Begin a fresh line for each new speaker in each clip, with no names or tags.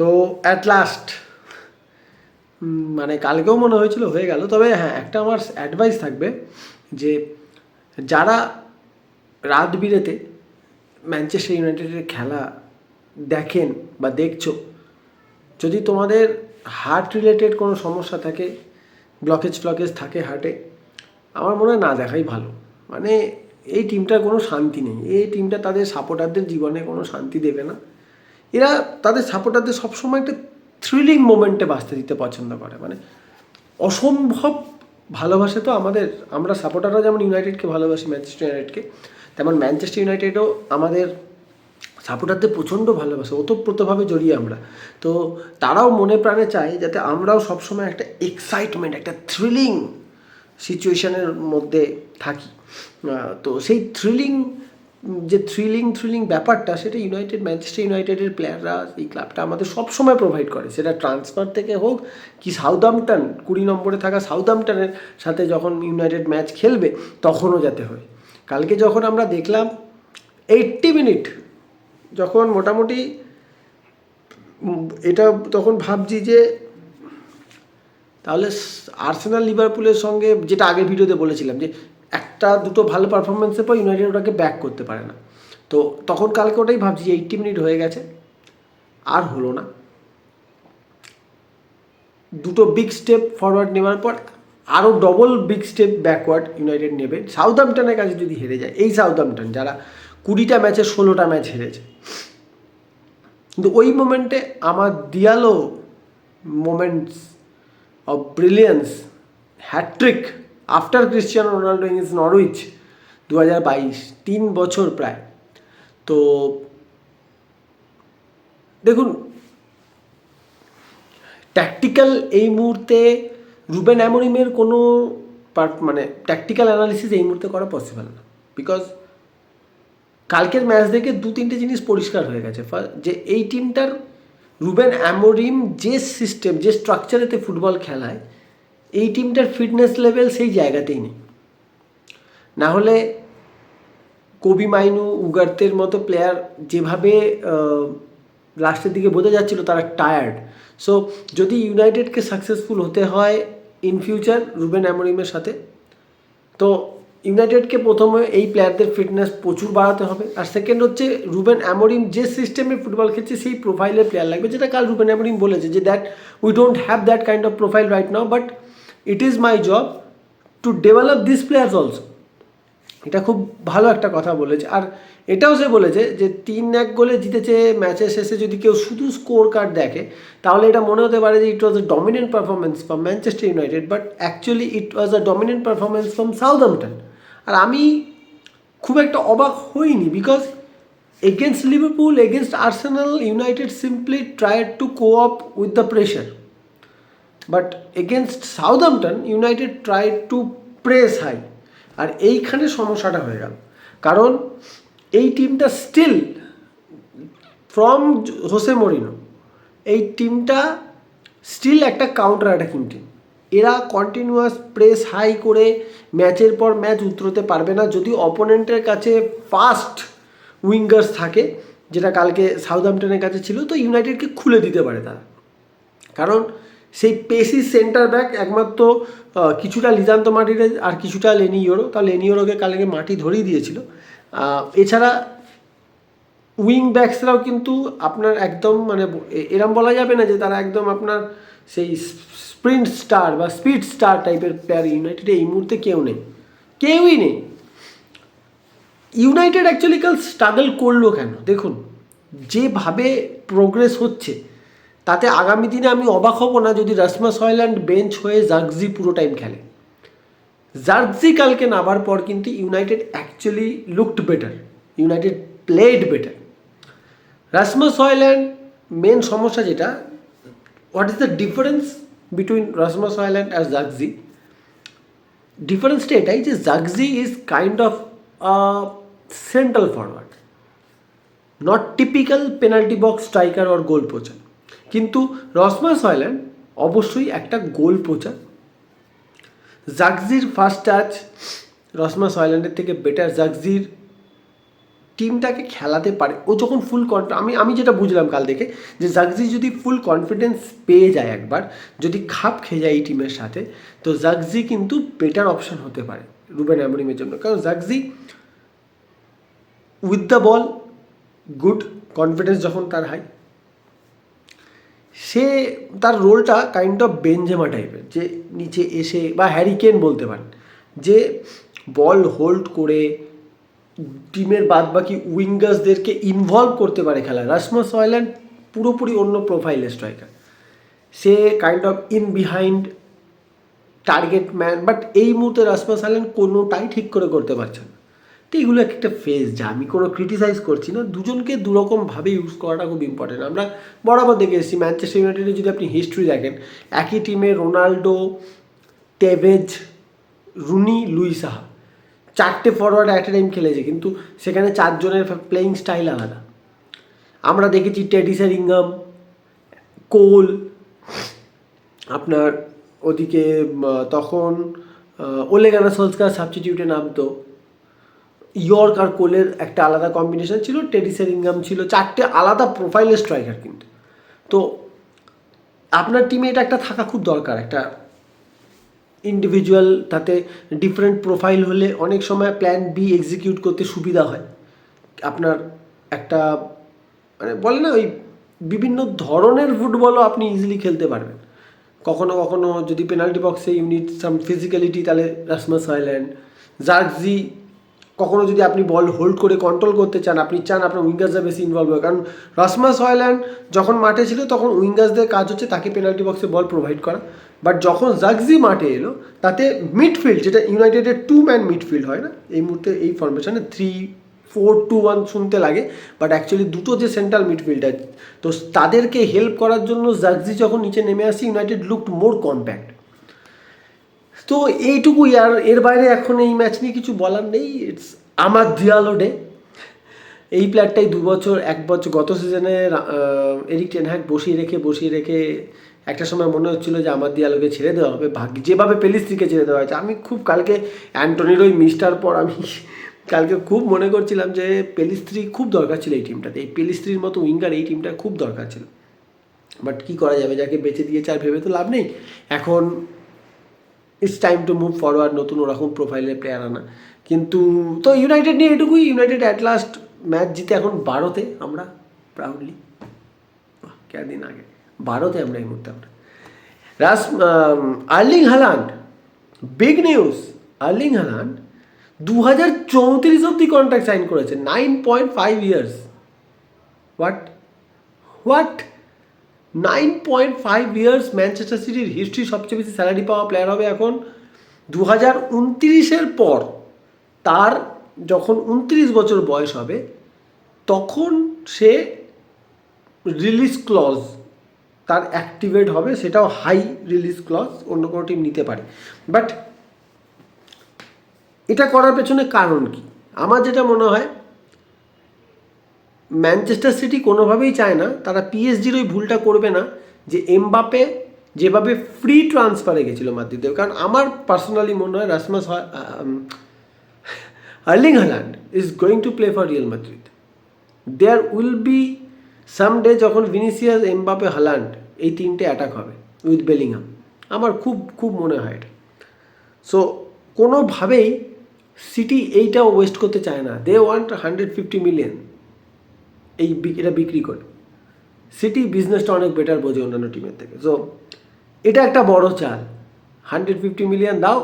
তো at last মানে কালকেও মনে হয়েছিল হয়ে গেল। তবে হ্যাঁ, একটা আমার অ্যাডভাইস থাকবে যে যারা রাত বিরেতে ম্যানচেস্টার ইউনাইটেডের খেলা দেখেন বা দেখছো, যদি তোমাদের হার্ট রিলেটেড কোনো সমস্যা থাকে, ব্লকেজ থাকে হার্টে, আমার মনে হয় না দেখাই ভালো। মানে এই টিমটার কোনো শান্তি নেই, এই টিমটা তাদের সাপোর্টারদের জীবনে কোনো শান্তি দেবে না। এরা তাদের সাপোর্টারদের সবসময় একটা থ্রিলিং মোমেন্টে বাঁচতে দিতে পছন্দ করে, মানে অসম্ভব ভালোবাসে। তো আমরা সাপোর্টাররা যেমন ইউনাইটেডকে ভালোবাসি, ম্যানচেস্টার ইউনাইটেডকে, তেমন ম্যানচেস্টার ইউনাইটেডও আমাদের সাপোর্টারদের প্রচণ্ড ভালোবাসে, ওতপ্রোতভাবে জড়িয়ে আমরা। তো তারাও মনে প্রাণে চায় যাতে আমরাও সবসময় একটা এক্সাইটমেন্ট, একটা থ্রিলিং সিচুয়েশনের মধ্যে থাকি। তো সেই থ্রিলিং ব্যাপারটা, সেটা ম্যানচেস্টার ইউনাইটেডের প্লেয়াররা, এই ক্লাবটা আমাদের সবসময় প্রোভাইড করে। সেটা ট্রান্সফার থেকে হোক, কি সাউদাম্পটন 20 নম্বরে থাকা সাউদাম্পটনের সাথে যখন ইউনাইটেড ম্যাচ খেলবে তখনও যাতে হয়। কালকে যখন আমরা দেখলাম 80 মিনিট, যখন মোটামুটি এটা তখন ভাবছি যে তাহলে আর্সেনাল লিভারপুলের সঙ্গে, যেটা আগের ভিডিওতে বলেছিলাম যে একটা দুটো ভালো পারফরমেন্সের পর ইউনাইটেড ওটাকে ব্যাক করতে পারে না, তো তখন কালকে ওটাই ভাবছি যে 80 মিনিট হয়ে গেছে, আর হলো না। দুটো বিগ স্টেপ ফরওয়ার্ড নেওয়ার পর আরও double big step backward United নেবে। সাউদাম্পটনের কাছে যদি হেরে যায়, এই সাউদাম্পটন যারা 20টা ম্যাচে 16টা ম্যাচ হেরেছে, কিন্তু ওই মোমেন্টে আমার দিয়ালো moments of brilliance, hat trick after Cristiano Ronaldo in Norwich 2022, 3 বছর প্রায়। তো দেখুন, ট্যাকটিক্যাল এই মুহূর্তে রুবেন অ্যামোরিমের কোনো মানে ট্যাকটিক্যাল অ্যানালিসিস এই মুহূর্তে করা পসিবল না, বিকজ কালকের ম্যাচ দেখে 2-3টে জিনিস পরিষ্কার হয়ে গেছে। যে এই টিমটার রুবেন অ্যামোরিম যে সিস্টেম, যে স্ট্রাকচারেতে ফুটবল খেলায়, এই টিমটার ফিটনেস লেভেল সেই জায়গাতেই নেই। না হলে কবি মাইনু, উগার্তের মতো প্লেয়ার যেভাবে লাস্টের দিকে বোঝা যাচ্ছিল তারা টায়ার্ড। সো যদি ইউনাইটেডকে সাকসেসফুল হতে হয় ইন ফিউচার রুবেন অ্যামোরিমের সাথে, তো ইউনাইটেডকে প্রথমে এই প্লেয়ারদের ফিটনেস প্রচুর বাড়াতে হবে। আর সেকেন্ড হচ্ছে, রুবেন অ্যামোরিম যে সিস্টেমে ফুটবল খেলছে সেই প্রোফাইলের প্লেয়ার লাগবে, যেটা কাল রুবেন অ্যামোরিম বলেছে যে that we don't have that kind of profile right now, but it is my job to develop this players also. এটা খুব ভালো একটা কথা বলেছে। আর এটাও সে বলেছে যে 3-1 গোলে জিতেছে, ম্যাচের শেষে যদি কেউ শুধু স্কোর কার্ড দেখে তাহলে এটা মনে হতে পারে যে it was a dominant performance from Manchester United, but actually it was a dominant performance from Southampton. আর আমি খুব একটা অবাক হইনি, because against Liverpool, against Arsenal, United simply tried to cope with the pressure, but against Southampton United tried to press high. আর এইখানে সমস্যাটা হয়ে গেল, কারণ এই টিমটা স্টিল ফ্রম হোসে মরিনো, এই টিমটা স্টিল একটা কাউন্টার অ্যাটাকিং টিম। এরা কন্টিনিউয়াস প্রেস হাই করে ম্যাচের পর ম্যাচ উতরোতে পারবে না যদি অপোনেন্টের কাছে ফাস্ট উইঙ্গার্স থাকে, যেটা কালকে সাউদাম্পটনের কাছে ছিল। তো ইউনাইটেডকে খুলে দিতে পারে তারা, কারণ সেই পেসি সেন্টার ব্যাক একমাত্র কিছুটা লিজান্তো মার্টিনেজ আর কিছুটা লেনি ইয়োরো, তা লেনি ইয়োরোকে কালকে মাটি ধরেই দিয়েছিল। এছাড়া উইং ব্যাকসরাও কিন্তু আপনার একদম মানে এরম বলা যাবে না যে তারা একদম আপনার সেই স্প্রিন্ট স্টার বা স্পিড স্টার টাইপের প্লেয়ার ইউনাইটেডে এই মুহূর্তে কেউই নেই। ইউনাইটেড অ্যাকচুয়ালি কাল স্ট্রাগল করলো কেন? দেখুন, যেভাবে প্রোগ্রেস হচ্ছে তাতে আগামী দিনে আমি অবাক হব না যদি রাসমাস হয়ল্যান্ড বেঞ্চ হয়ে জার্গজি পুরো টাইম খেলে। জার্গজি কালকে নামার পর কিন্তু United actually looked better, United played better. Rasmus Hojlund main সমস্যা যেটা, what is the difference between Rasmus Hojlund আর জার্গজি? ডিফারেন্সটা এটাই যে Zirkzee is kind of central forward, not typical penalty box striker or goal poacher, কিন্তু Rasmus Hojlund অবশ্যই একটা goal poacher. জার্গজির ফার্স্ট টাচ রাসমাস হয়ল্যান্ডের থেকে বেটার। জার্গজির টিমটাকে খেলাতে পারে, ও যখন ফুল আমি যেটা বুঝলাম কাল দেখে, যে জাগজি যদি ফুল কনফিডেন্স পেয়ে যায় একবার, যদি খাপ খেয়ে যায় এই টিমের সাথে, তো জাগজি কিন্তু বেটার অপশন হতে পারে রুবেন অ্যামোরিমের জন্য। কারণ Zirkzee with the ball good, confidence যখন তার হাই, সে তার রোলটা কাইন্ড অফ বেনজেমা টাইপের, যে নিচে এসে, বা হ্যারিকেন বলতে পারেন, যে বল হোল্ড করে টিমের বাদবাকি উইঙ্গার্সদেরকে ইনভলভ করতে পারে খেলায়। রাসমস হয়ল্যান্ড পুরোপুরি অন্য প্রোফাইলের striker, say kind of in behind target man, but এই মুহূর্তে রাসমস হয়ল্যান্ড কোনোটাই ঠিক করে করতে পারছে না। তো এগুলো একটা ফেজ, যা আমি কোনো ক্রিটিসাইজ করছি না, দুজনকে দুরকমভাবে ইউজ করাটা খুব ইম্পর্টেন্ট। আমরা বরাবর দেখে এসেছি ম্যানচেস্টার ইউনাইটেডের যদি আপনি হিস্ট্রি দেখেন, একই টিমে Ronaldo, Tevez, Rooney, Louis Saha, 4টে ফরওয়ার্ড অ্যাট এ টাইম খেলেছে, কিন্তু সেখানে 4জনের প্লেয়িং স্টাইল আলাদা। আমরা দেখেছি টেডি শেরিংহাম, কোল, আপনার ওদিকে তখন ওলে গানার সোলস্কার সাবস্টিটিউটে নামতো, ইয়র্ক আর কোলের একটা আলাদা কম্বিনেশন ছিল, টেডি শেরিংহাম ছিল, 4টে আলাদা প্রোফাইলের স্ট্রাইকার। কিন্তু তো আপনার টিমে এটা একটা থাকা খুব দরকার, একটা ইন্ডিভিজুয়াল, তাতে ডিফারেন্ট প্রোফাইল হলে অনেক সময় প্ল্যান বি এক্সিকিউট করতে সুবিধা হয়। আপনার একটা মানে বলে না, ওই বিভিন্ন ধরনের ফুটবলও আপনি ইজিলি খেলতে পারবেন। কখনো কখনো যদি পেনাল্টি বক্সে ইউনিট সাম ফিজিক্যালিটি, তাহলে রাসমস হয়ল্যান্ড, জার্জি। কখনো যদি আপনি বল হোল্ড করে কন্ট্রোল করতে চান, আপনি চান আপনার উইঙ্গার্সরা বেশি ইনভলভ হয়, কারণ রাসমস হয়ল্যান্ড যখন মাঠে ছিল তখন উইঙ্গার্সদের কাজ হচ্ছে তাকে পেনাল্টি বক্সে বল প্রোভাইড করা, বাট যখন জাগজি মাঠে এলো, তাতে মিডফিল্ড, যেটা ইউনাইটেডের 2-ম্যান মিডফিল্ড হয় না এই মুহূর্তে, এই ফরমেশনে 3-4-2-1 শুনতে লাগে, বাট অ্যাকচুয়ালি দুটো যে সেন্ট্রাল মিডফিল্ডার, তো তাদেরকে হেল্প করার জন্য জাগজি যখন নিচে নেমে আসে, ইউনাইটেড লুকড মোর কম্প্যাক্ট। তো এইটুকুই, আর এর বাইরে এখন এই ম্যাচ নিয়ে কিছু বলার নেই। ইটস আমার দিয়ালো ডে। এই প্লেয়ারটাই 1 বছর গত সিজনে এরিক টেন হ্যাগ বসিয়ে রেখে একটা সময় মনে হচ্ছিল যে আমার দিয়ালোকে ছেড়ে দেওয়া হবে, যেভাবে পেলিস্ত্রিকে ছেড়ে দেওয়া হয়েছে। আমি খুব কালকে অ্যান্টনির ওই মিস্টার পর আমি কালকে খুব মনে করছিলাম যে পেলিস্ত্রি খুব দরকার ছিল এই টিমটাতে, এই পেলিস্ত্রির মতো উইঙ্গার এই টিমটা খুব দরকার ছিল। বাট কী করা যাবে, যাকে বেঁচে দিয়েছে আর ভেবে তো লাভ নেই। এখন it's time to move forward, নতুন ওরকম প্রোফাইলের প্লেয়ার আনা। কিন্তু তো ইউনাইটেড নিয়ে এটুকুই, ইউনাইটেড অ্যাট লাস্ট ম্যাচ জিতে এখন 12তে আমরা প্রাউডলি, কয়েকদিন আগে 12তে আমরা এই মুহূর্তে আমরা Erling Haaland, big news. Erling Haaland 2034 অব্দি কন্ট্রাক্ট সাইন করেছে, 9.5 ইয়ার্স। What 9.5 years. ম্যানচেস্টার সিটির হিস্ট্রি সবচেয়ে বেশি স্যালারি পাওয়া প্লেয়ার হবে এখন 2029-এর পর। তার যখন 29 বছর বয়স হবে, তখন সে রিলিজ ক্লজ তার অ্যাক্টিভেট হবে, সেটাও হাই রিলিজ ক্লজ, অন্য কোনো টিম নিতে পারে। বাট এটা করার পেছনে কারণ কি? আমার যেটা মনে হয়, ম্যানচেস্টার সিটি কোনোভাবেই চায় না, তারা পিএসজির ওই ভুলটা করবে না যে এমবাপে যেভাবে ফ্রি ট্রান্সফারে গেছিলো মাদ্রিদে। কারণ আমার পার্সোনালি মনে হয় Erling Haaland is going to play for Real Madrid. There will be some day যখন ভিনিসিয়াস, এমবাপে, হালান্ড এই 3টে অ্যাটাক হবে উইথ বেলিংহাম। আমার খুব খুব মনে হয় এটা। সো কোনোভাবেই সিটি এইটাও ওয়েস্ট করতে চায় না। দে ওয়ান্ট 150 মিলিয়ন এটা বিক্রি করে। সিটি বিজনেসটা অনেক বেটার বোঝে অন্যান্য টিমের থেকে। সো এটা একটা বড় চাল, 150 মিলিয়ন দাও,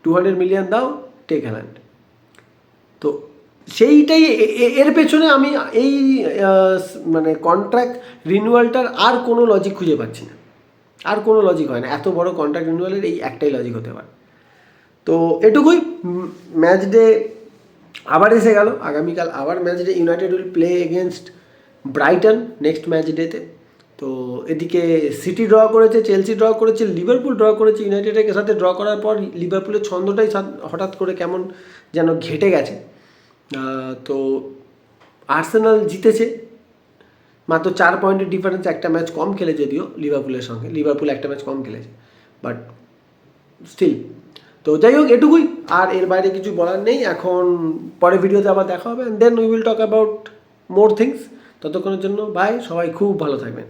200 মিলিয়ন দাও, টেক হ্যালান্ড। তো সেইটাই, এর পেছনে আমি এই মানে কন্ট্রাক্ট রিনিউয়ালটার আর কোনো লজিক খুঁজে পাচ্ছি না, আর কোনো লজিক হয় না। এত বড় কন্ট্রাক্ট রিনিউয়ালের এই একটাই লজিক হতে পারে। তো এটুকুই। ম্যাচ ডে আবার এসে গেল, আগামীকাল আবার match day. United will play against Brighton next match ডেতে। তো এদিকে সিটি ড্র করেছে, চেলসি ড্র করেছে, লিভারপুল ড্র করেছে। ইউনাইটেডের সাথে ড্র করার পর লিভারপুলের ছন্দটাই হঠাৎ করে কেমন যেন ঘেটে গেছে। তো আর্সেনাল জিতেছে মাত্র 4 পয়েন্টের ডিফারেন্স, একটা ম্যাচ কম খেলে যদিও লিভারপুলের সঙ্গে, লিভারপুল একটা ম্যাচ কম খেলেছে, বাট স্টিল। তো তো যাই হোক এটুকুই, আর এর বাইরে কিছু বলার নেই। এখন পরের ভিডিওতে আবার দেখা হবে, and then we will talk about more things. ততক্ষণের জন্য বাই, সবাই খুব ভালো থাকবেন।